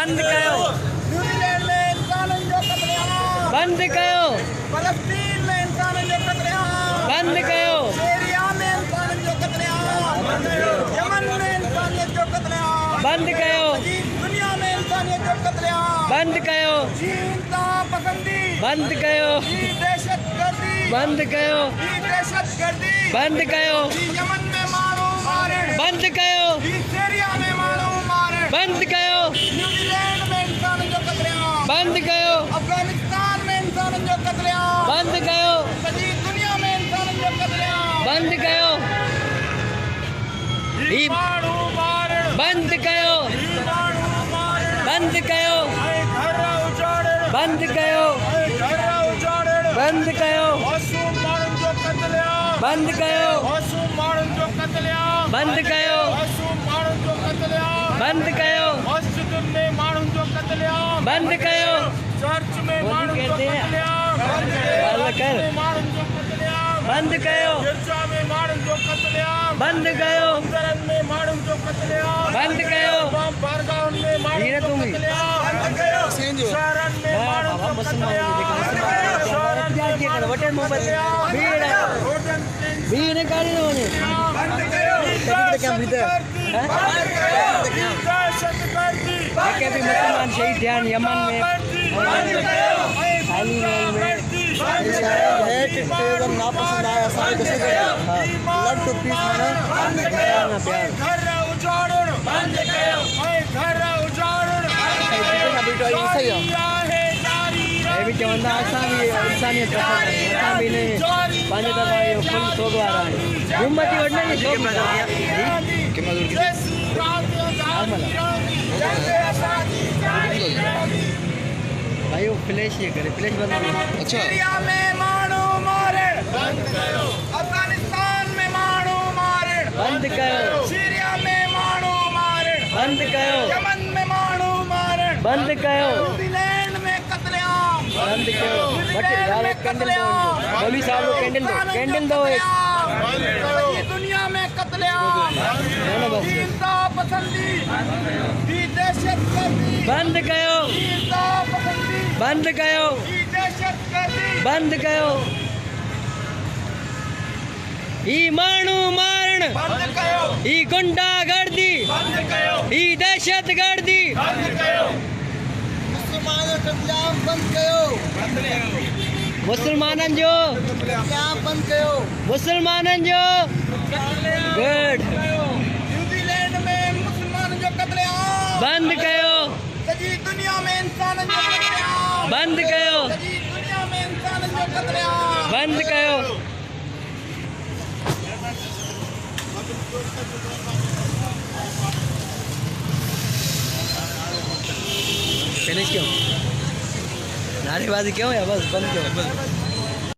बंद कयो। न्यूजीलैंड में इंसाननि जो क़त्लेआम बंद कयो। फ़लस्तीन में इंसाननि जो क़त्लेआम बंद कयो। सीरिया में इंसाननि जो क़त्लेआम यमन में इंसानियत जो क़त्लेआम बंद कयो। सॼी दुनिया में इंसानियत जो क़त्लेआम बंद कयो। इंता पसंदी बंद कयो। दहशतगर्दी बंद कयो। दहशतगर्दी बंद कयो। यमन में माण्हू मारण बंद कयो। सीरिया में माण्हू मारण बंद कयो। न्यूजीलैंड में इंसाननि जो क़त्लेआम बंद कयो। अफगानिस्तान में इंसाननि जो क़त्लेआम बंद कयो। सॼी दुनिया में इंसाननि जो क़त्लेआम बंद कयो। ही माण्हू मारण बंद कयो। माण्हू मारण बंद कयो। घर उजाड़ण बंद कयो। घर उजाड़ण बंद कयो। मासूम माण्हुनि जो क़त्लेआम बंद कयो। मासूम माण्हुनि जो क़त्लेआम बंद कयो। मासूम माण्हुनि जो क़त्लेआम बंद कयो। मस्जिदुनि में माण्हुनि जो क़त्लेआम बंद कयो। चर्च में बोली माण्हुनि जो कहते हैं। क़त्लेआम गाल्हि कर। में माण्हुनि जो क़त्लेआम बंद कयो। गिरजा में माण्हुनि जो क़त्लेआम बंद कयो। मंदरनि में माण्हुनि जो क़त्लेआम बंद कयो। बारगाहुनि में माण्हुनि हीरा जो तुम ही। क़त्लेआम शहरनि में माण्हुनि जो भीड़ काढ़ी न वञे। जेके भी मुसलमान शहीद थिया आहिनि यमन में हाली में नापसंद आया असांखे ॾिसी करे लव टू पीस माना प्यार न प्यार घर उजाड़ण बंद कयो घर उजाड़ण इहो सही आहे। हे बि चवंदा असां बि इंसानियत रखंदा असां बि हिन पंहिंजे दफ़ा इहो फुल सोग वारा आहियूं। हुम्मती वठण भाई वो फ्लैश ये करे फ्लैश बंद। अच्छा सीरिया में माण्हू मारण बंद कयो अफगानिस्तान में माण्हू मारण बंद कयो। सीरिया में माण्हू मारण बंद कयो। यमन में माण्हू मारण बंद कयो। न्यूजीलैंड में क़त्लेआम बंद कयो। बट यार एक कैंडल दो मौलवी साहब को कैंडल दो एक। सॼी दुनिया में क़त्लेआम बस इंता पसंदी दहशतगर्दी बंद कयो। इंता पसंदी बंद कयो। दहशतगर्दी बंद कयो। ही माण्हू मारण बंद कयो ही गुंडागर्दी बंद कयो ही दहशतगर्दी बंद कयो मुसलमान जो क़त्लेआम बंद कयो मुसलमाननि जो क़त्लेआम बंद कयो मुसलमाननि जो गुड न्यूजीलैंड में मुसलमाननि जो क़त्लेआम बंद कयो। सॼी दुनिया में इंसाननि जो क़त्लेआम बंद कयो। सॼी दुनिया में इंसाननि जो क़त्लेआम बंद कयो। फिनिश क्यों नारेबाजी क्यों है बस बंद क्यों बस